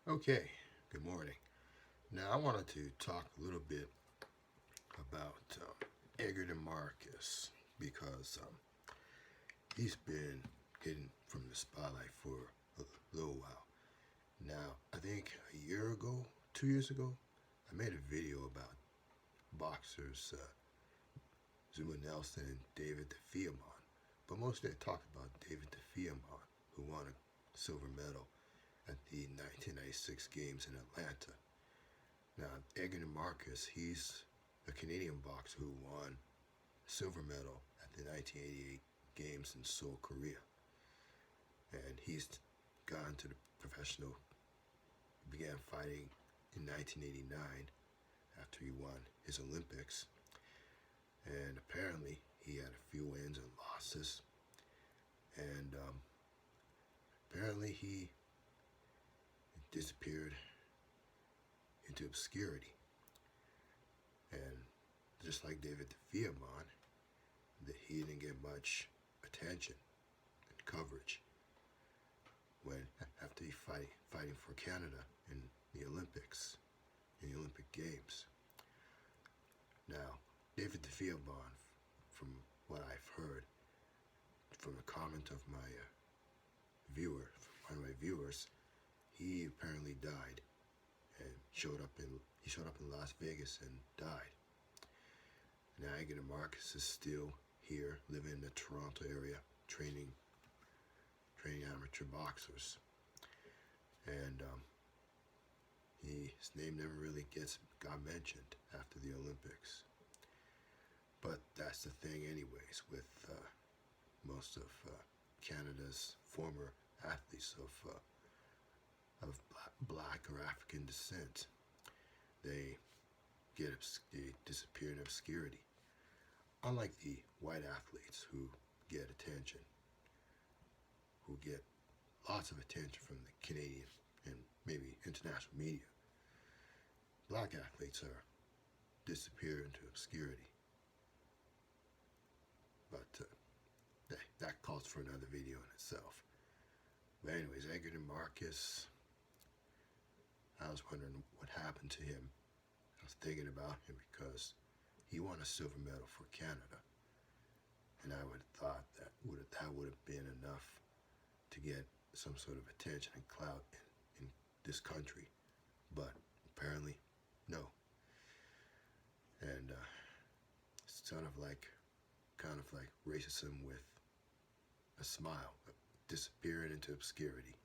Okay, good morning. Now, I wanted to talk a little bit about Egerton Marcus because he's been getting from the spotlight for a little while. Now, I think a year ago, 2 years ago, I made a video about boxers Zuma Nelson and David DeFiamon. But mostly I talked about David DeFiamon, who won a silver medal at the 1996 Games in Atlanta. Now, Egerton Marcus, he's a Canadian boxer who won a silver medal at the 1988 Games in Seoul, Korea. And he's gone to the professional, began fighting in 1989 after he won his Olympics. And apparently he had a few wins and losses. And apparently he disappeared into obscurity. And just like David DeFiamon, that he didn't get much attention and coverage when after he fighting for Canada in the Olympics, in the Olympic Games. Now, David DeFiamon, from what I've heard, from a comment of my one of my viewers, he apparently died and he showed up in Las Vegas and died. Now Egerton Marcus is still here, living in the Toronto area, training amateur boxers, and his name never really got mentioned after the Olympics. But that's the thing, anyways, with most of Canada's former athletes of black or African descent. They disappear in obscurity. Unlike the white athletes who get attention, who get lots of attention from the Canadian and maybe international media, black athletes are disappear into obscurity. But that calls for another video in itself. But anyways, Egerton Marcus, I was wondering what happened to him. I was thinking about him because he won a silver medal for Canada, and I would have thought that would have been enough to get some sort of attention and clout in this country, but apparently no. And it's kind of like racism with a smile, disappearing into obscurity.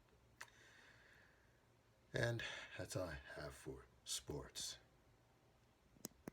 And that's all I have for sports.